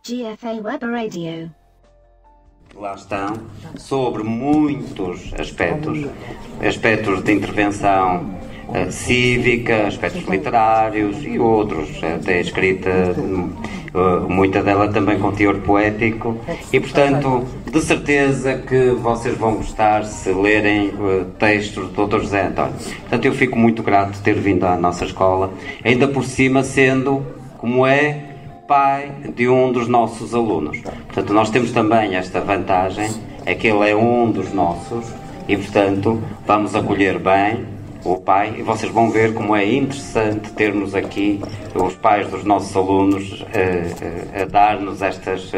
GFA Web Radio. Lá estão, sobre muitos aspectos de intervenção cívica, aspectos literários e outros, até escrita, muita dela também com teor poético, e portanto, de certeza que vocês vão gostar se lerem textos do Dr. José António. Portanto, eu fico muito grato de ter vindo à nossa escola, ainda por cima sendo, como é, pai de um dos nossos alunos. Portanto, nós temos também esta vantagem, é que ele é um dos nossos e, portanto, vamos acolher bem o pai, e vocês vão ver como é interessante termos aqui os pais dos nossos alunos a dar-nos estas,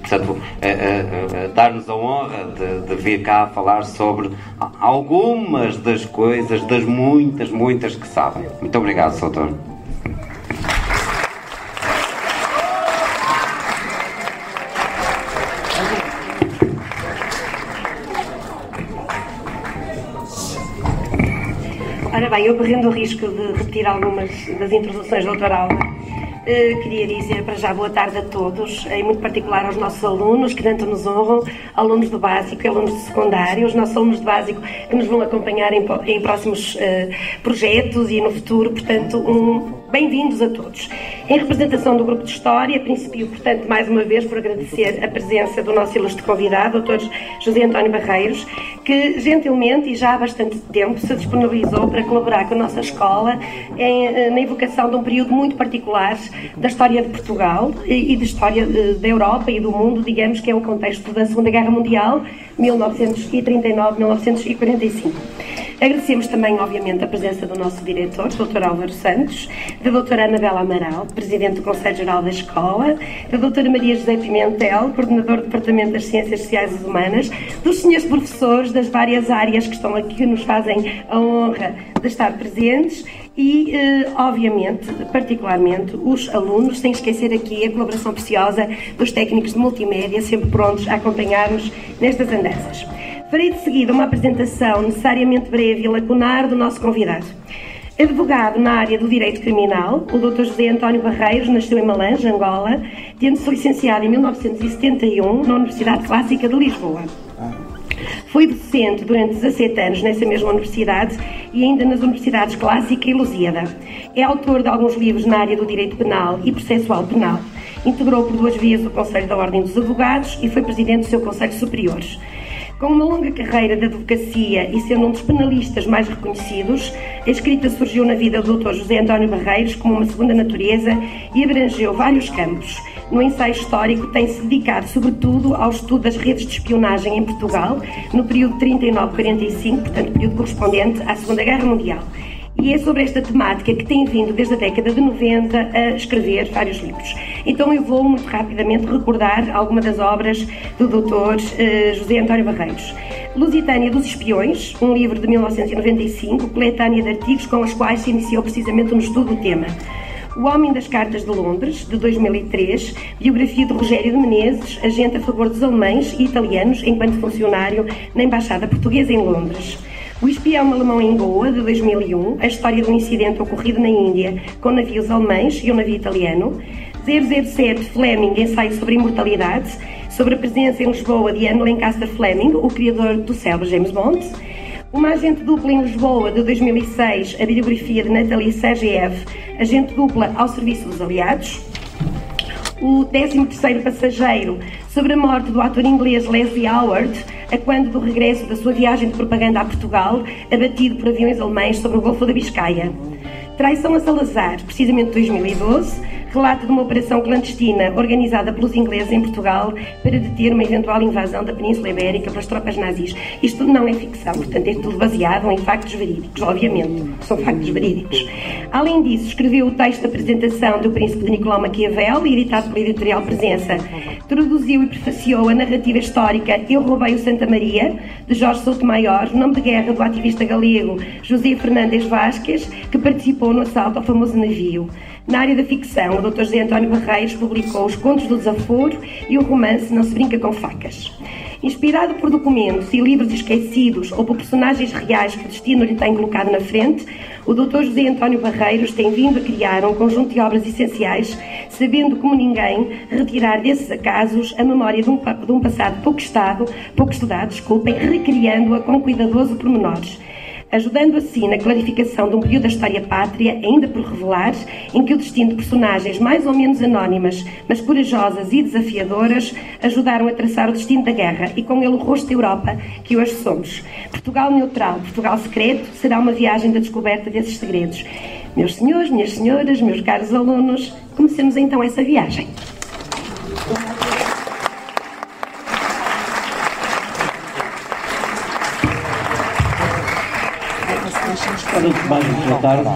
portanto, a dar-nos a honra de vir cá falar sobre algumas das coisas, das muitas que sabem. Muito obrigado, Sr. Doutor. Ora bem, eu correndo o risco de repetir algumas das introduções da doutora Alva, queria dizer para já boa tarde a todos, em muito particular aos nossos alunos que tanto nos honram, alunos do básico e alunos do secundário, os nossos alunos do básico que nos vão acompanhar em próximos projetos e no futuro, portanto, bem-vindos a todos. Em representação do Grupo de História, principio, portanto, mais uma vez por agradecer a presença do nosso ilustre convidado, Dr. José António Barreiros, que gentilmente e já há bastante tempo se disponibilizou para colaborar com a nossa escola na evocação de um período muito particular da história de Portugal e da história da Europa e do mundo, digamos que é o contexto da Segunda Guerra Mundial, 1939-1945. Agradecemos também, obviamente, a presença do nosso diretor, Dr. Álvaro Santos, da doutora Anabela Amaral, Presidente do Conselho Geral da Escola, da doutora Maria José Pimentel, Coordenador do Departamento das Ciências Sociais e Humanas, dos senhores professores das várias áreas que estão aqui, que nos fazem a honra de estar presentes e, obviamente, particularmente, os alunos, sem esquecer aqui a colaboração preciosa dos técnicos de multimédia, sempre prontos a acompanhar-nos nestas andanças. Farei de seguida uma apresentação necessariamente breve e lacunar do nosso convidado. Advogado na área do direito criminal, o Dr. José António Barreiros nasceu em Malange, Angola, tendo-se licenciado em 1971 na Universidade Clássica de Lisboa. Foi docente durante 17 anos nessa mesma universidade e ainda nas universidades Clássica e Lusíada. É autor de alguns livros na área do direito penal e processual penal. Integrou por 2 vezes o Conselho da Ordem dos Advogados e foi presidente do seu Conselho Superior. Com uma longa carreira de advocacia e sendo um dos penalistas mais reconhecidos, a escrita surgiu na vida do Dr. José António Barreiros como uma segunda natureza e abrangeu vários campos. No ensaio histórico tem-se dedicado sobretudo ao estudo das redes de espionagem em Portugal, no período 39-45, portanto período correspondente à Segunda Guerra Mundial. E é sobre esta temática que tem vindo desde a década de 90 a escrever vários livros. Então eu vou muito rapidamente recordar algumas das obras do Dr. José António Barreiros. Lusitânia dos Espiões, um livro de 1995, coletânea de artigos com os quais se iniciou precisamente no estudo do tema. O Homem das Cartas de Londres, de 2003, biografia de Rogério de Menezes, agente a favor dos alemães e italianos enquanto funcionário na Embaixada Portuguesa em Londres. O Espião Alemão em Goa, de 2001, a história de um incidente ocorrido na Índia com navios alemães e um navio italiano. 007 Fleming, ensaio sobre imortalidade, sobre a presença em Lisboa de Anne Lancaster Fleming, o criador do célebre James Bond. Uma agente dupla em Lisboa, de 2006, a biografia de Nathalie Sergeev, agente dupla ao serviço dos aliados. O 13º passageiro, sobre a morte do ator inglês Leslie Howard, a quando do regresso da sua viagem de propaganda a Portugal, abatido por aviões alemães sobre o Golfo da Biscaia. Traição a Salazar, precisamente 2012, relato de uma operação clandestina organizada pelos ingleses em Portugal para deter uma eventual invasão da Península Ibérica pelas tropas nazis. Isto não é ficção, portanto é tudo baseado em factos verídicos, obviamente, são factos verídicos. Além disso, escreveu o texto de apresentação do Príncipe de Nicolau Maquiavel, editado pela editorial Presença. Traduziu e prefaciou a narrativa histórica Eu Roubei o Santa Maria, de Jorge Soutomaior, nome de guerra do ativista galego José Fernandes Vasquez, que participou no assalto ao famoso navio. Na área da ficção, o Dr. José António Barreiros publicou Os Contos do Desaforo e o romance Não se Brinca com Facas. Inspirado por documentos e livros esquecidos ou por personagens reais que o destino lhe tem colocado na frente, o Dr. José António Barreiros tem vindo a criar um conjunto de obras essenciais, sabendo como ninguém retirar desses acasos a memória de um passado pouco estudado, recriando-a com cuidadoso pormenores, ajudando assim na clarificação de um período da história pátria, ainda por revelar, em que o destino de personagens mais ou menos anónimas, mas corajosas e desafiadoras, ajudaram a traçar o destino da guerra e com ele o rosto da Europa que hoje somos. Portugal neutral, Portugal secreto, será uma viagem da descoberta desses segredos. Meus senhores, minhas senhoras, meus caros alunos, comecemos então essa viagem. Antes de mais, boa tarde.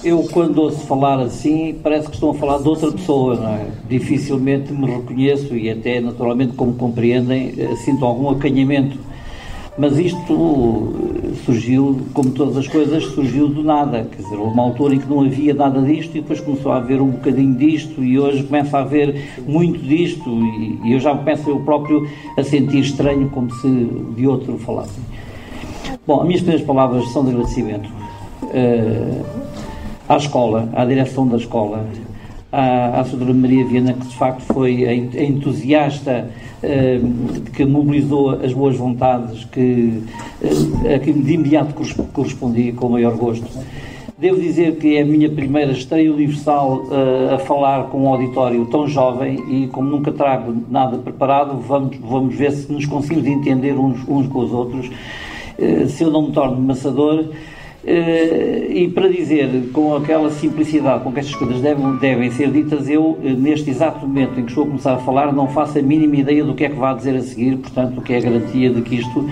Eu, quando ouço falar assim, parece que estão a falar de outra pessoa, não é? Dificilmente me reconheço e até, naturalmente, como compreendem, sinto algum acanhamento. Mas isto surgiu, como todas as coisas, surgiu do nada. Quer dizer, houve uma altura em que não havia nada disto e depois começou a haver um bocadinho disto e hoje começa a haver muito disto e eu já começo eu próprio a sentir estranho, como se de outro falassem. Bom, as minhas primeiras palavras são de agradecimento à escola, à direção da escola, à Sra. Maria Viana, que de facto foi a entusiasta que mobilizou as boas vontades, a que de imediato correspondi com o maior gosto. Devo dizer que é a minha primeira estreia universal a falar com um auditório tão jovem e como nunca trago nada preparado, vamos ver se nos conseguimos entender uns com os outros, se eu não me torno maçador. E para dizer com aquela simplicidade com que estas coisas devem ser ditas, eu neste exato momento em que estou a começar a falar não faço a mínima ideia do que é que vá dizer a seguir, portanto o que é a garantia de que isto,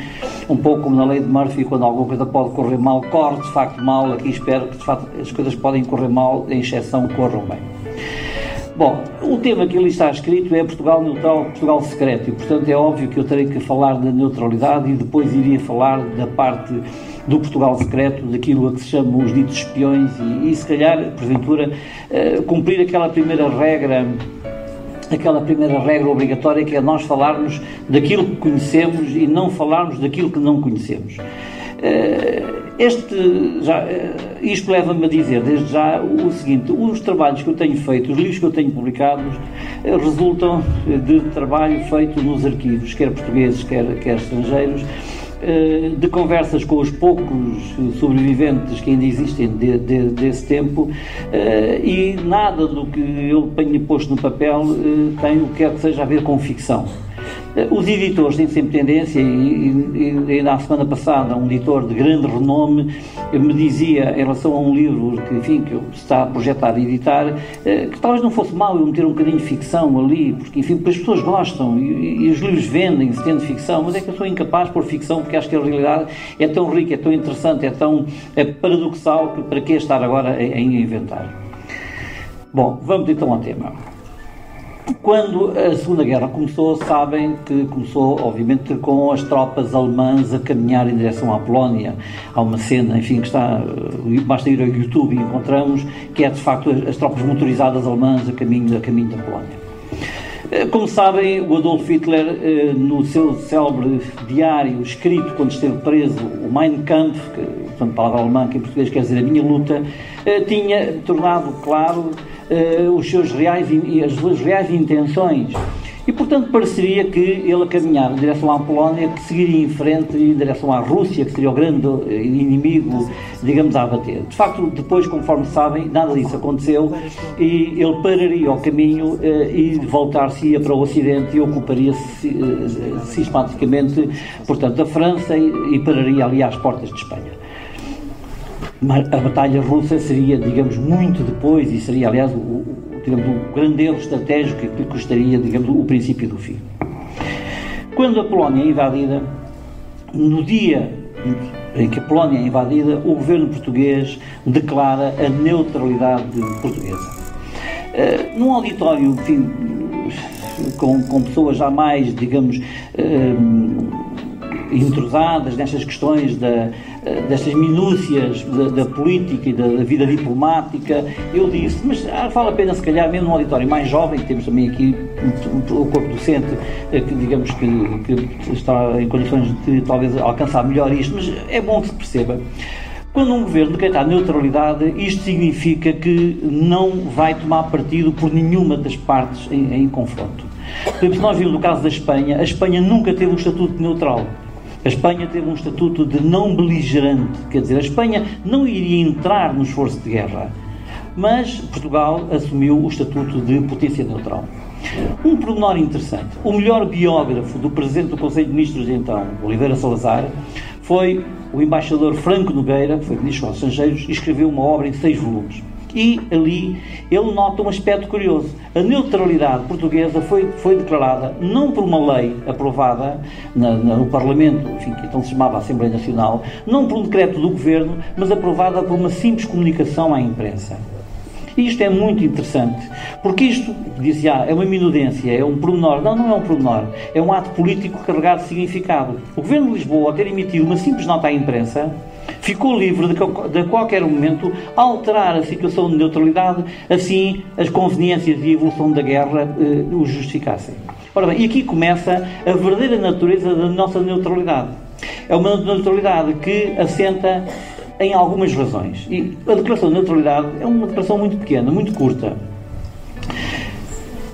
um pouco como na lei de Murphy, quando alguma coisa pode correr mal, corre de facto mal, aqui espero que de facto as coisas podem correr mal, em exceção corram bem. Bom, o tema que ali está escrito é Portugal neutral, Portugal secreto, e portanto é óbvio que eu terei que falar da neutralidade e depois iria falar da parte do Portugal secreto, daquilo a que se chamam os ditos espiões e se calhar, porventura, cumprir aquela primeira regra obrigatória, que é nós falarmos daquilo que conhecemos e não falarmos daquilo que não conhecemos. Isto leva-me a dizer desde já o seguinte: os trabalhos que eu tenho feito, os livros que eu tenho publicados, resultam de trabalho feito nos arquivos, quer portugueses, quer estrangeiros, de conversas com os poucos sobreviventes que ainda existem desse tempo, e nada do que eu tenho posto no papel tem o que quer que seja a ver com ficção. Os editores têm sempre tendência, e ainda a semana passada um editor de grande renome me dizia, em relação a um livro que eu está a projetar e editar, que talvez não fosse mau eu meter um bocadinho de ficção ali, porque as pessoas gostam e os livros vendem-se tendo ficção, mas é que eu sou incapaz de pôr ficção, porque acho que a realidade é tão rica, é tão interessante, é tão paradoxal, que para que estar agora a inventar? Bom, vamos então ao tema. Quando a Segunda Guerra começou, sabem que começou, obviamente, com as tropas alemãs a caminhar em direção à Polónia. Há uma cena, enfim, que está, basta ir ao YouTube e encontramos, que é, de facto, as tropas motorizadas alemãs a caminho da Polónia. Como sabem, o Adolf Hitler, no seu célebre diário escrito quando esteve preso, o Mein Kampf, que, portanto, palavra alemã que em português quer dizer a minha luta, tinha tornado claro os seus as suas reais intenções e, portanto, pareceria que ele a caminhar em direção à Polónia, que seguiria em frente em direção à Rússia, que seria o grande inimigo, digamos, a abater. De facto, depois, conforme sabem, nada disso aconteceu e ele pararia ao caminho e voltar-se-ia para o Ocidente e ocuparia sistematicamente, portanto, a França e pararia ali às portas de Espanha. Mas a batalha russa seria, digamos, muito depois e seria, aliás, o grande erro estratégico que lhe custaria, digamos, o princípio do fim. Quando a Polónia é invadida, no dia em que a Polónia é invadida, o governo português declara a neutralidade portuguesa. Num auditório, enfim, com pessoas já mais, digamos, intrusadas nestas questões destas minúcias da política e da vida diplomática, eu disse, mas vale a pena, se calhar, mesmo num auditório mais jovem, temos também aqui o corpo docente, que digamos que está em condições de talvez alcançar melhor isto, mas é bom que se perceba. Quando um governo decretar neutralidade, isto significa que não vai tomar partido por nenhuma das partes em confronto. Por exemplo, se nós vimos o caso da Espanha, a Espanha nunca teve um estatuto de neutral. A Espanha teve um estatuto de não beligerante, quer dizer, a Espanha não iria entrar no esforço de guerra, mas Portugal assumiu o estatuto de potência neutral. Um pormenor interessante, o melhor biógrafo do Presidente do Conselho de Ministros de então, Oliveira Salazar, foi o embaixador Franco Nogueira, que foi Ministro dos Estrangeiros, e escreveu uma obra em 6 volumes. E ali ele nota um aspecto curioso. A neutralidade portuguesa foi declarada não por uma lei aprovada no Parlamento, enfim, que então se chamava Assembleia Nacional, não por um decreto do Governo, mas aprovada por uma simples comunicação à imprensa. E isto é muito interessante, porque isto, dizia, é uma minudência, é um pormenor. Não, não é um pormenor, é um ato político carregado de significado. O Governo de Lisboa, ao ter emitido uma simples nota à imprensa, ficou livre de a qualquer momento alterar a situação de neutralidade, assim as conveniências e a evolução da guerra o justificassem. Ora bem, e aqui começa a verdadeira natureza da nossa neutralidade. É uma neutralidade que assenta em algumas razões. E a declaração de neutralidade é uma declaração muito pequena, muito curta.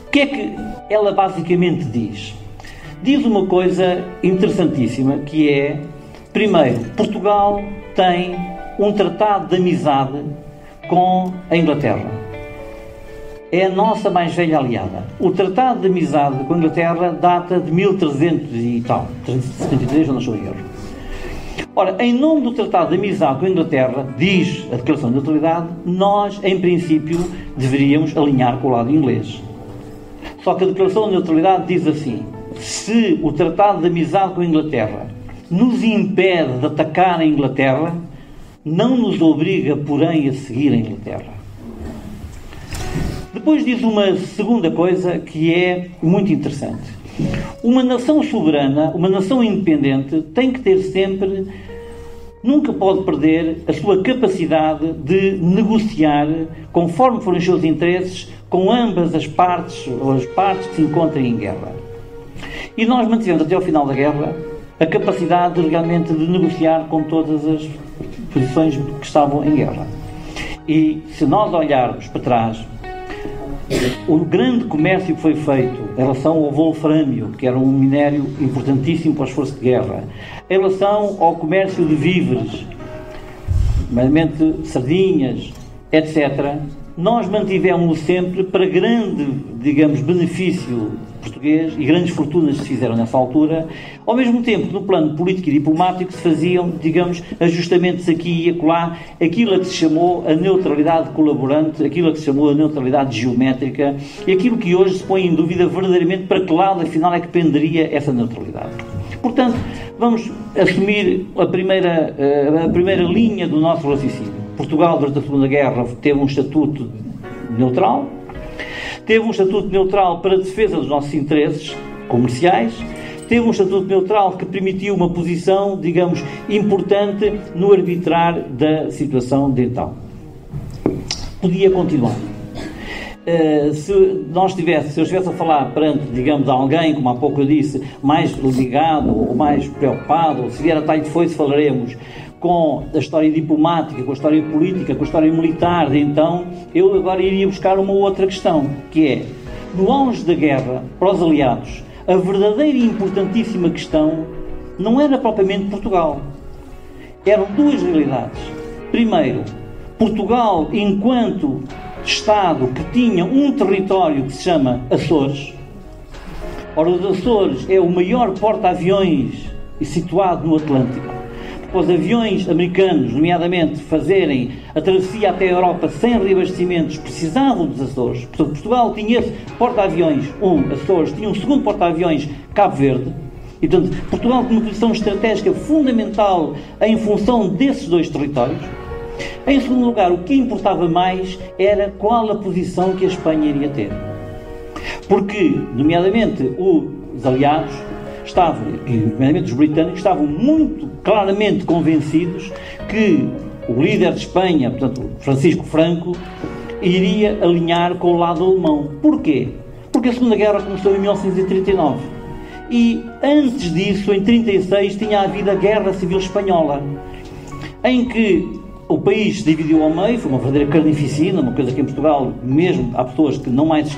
O que é que ela basicamente diz? Diz uma coisa interessantíssima, que é, primeiro, Portugal tem um tratado de amizade com a Inglaterra. É a nossa mais velha aliada. O tratado de amizade com a Inglaterra data de 1300 e tal, 373, não estou em erro. Ora, em nome do Tratado de Amizade com a Inglaterra, diz a Declaração de Neutralidade, nós, em princípio, deveríamos alinhar com o lado inglês. Só que a Declaração de Neutralidade diz assim, se o Tratado de Amizade com a Inglaterra nos impede de atacar a Inglaterra, não nos obriga, porém, a seguir a Inglaterra. Depois diz uma segunda coisa que é muito interessante. Uma nação soberana, uma nação independente, tem que ter sempre, nunca pode perder a sua capacidade de negociar, conforme forem os seus interesses, com ambas as partes, ou as partes que se encontrem em guerra. E nós mantivemos até ao final da guerra a capacidade realmente de negociar com todas as posições que estavam em guerra. E se nós olharmos para trás, o grande comércio que foi feito em relação ao wolframio, que era um minério importantíssimo para o esforço de guerra, em relação ao comércio de víveres, nomeadamente sardinhas, etc., nós mantivemos-lo sempre para grande, digamos, benefício português e grandes fortunas se fizeram nessa altura, ao mesmo tempo que no plano político e diplomático se faziam, digamos, ajustamentos aqui e acolá, aquilo a que se chamou a neutralidade colaborante, aquilo a que se chamou a neutralidade geométrica e aquilo que hoje se põe em dúvida verdadeiramente para que lado afinal é que penderia essa neutralidade. Portanto, vamos assumir a primeira linha do nosso raciocínio. Portugal, durante a Segunda Guerra, teve um estatuto neutral, teve um estatuto neutral para a defesa dos nossos interesses comerciais, teve um estatuto neutral que permitiu uma posição, digamos, importante no arbitrar da situação de então. Podia continuar. Se eu estivesse a falar perante, digamos, alguém, como há pouco eu disse, mais ligado ou mais preocupado, ou se vier a talho de foice falaremos com a história diplomática, com a história política, com a história militar de então, eu agora iria buscar uma outra questão, que é, no auge da guerra, para os aliados, a verdadeira e importantíssima questão não era propriamente Portugal. Eram duas realidades. Primeiro, Portugal, enquanto Estado que tinha um território que se chama Açores. Ora, os Açores é o maior porta-aviões situado no Atlântico. Os aviões americanos, nomeadamente, fazerem a travessia até a Europa sem reabastecimentos, precisavam dos Açores. Portanto, Portugal tinha esse porta-aviões, Açores, tinha um segundo porta-aviões, Cabo Verde. E, portanto, Portugal tinha uma posição estratégica fundamental em função desses dois territórios. Em segundo lugar, o que importava mais era qual a posição que a Espanha iria ter. Porque, nomeadamente, os aliados estavam, e nomeadamente os britânicos, estavam muito claramente convencidos que o líder de Espanha, portanto, Francisco Franco, iria alinhar com o lado alemão. Porquê? Porque a Segunda Guerra começou em 1939. E, antes disso, em 1936, tinha havido a Guerra Civil Espanhola, em que o país se dividiu ao meio, foi uma verdadeira carnificina, uma coisa que em Portugal, mesmo há pessoas que não mais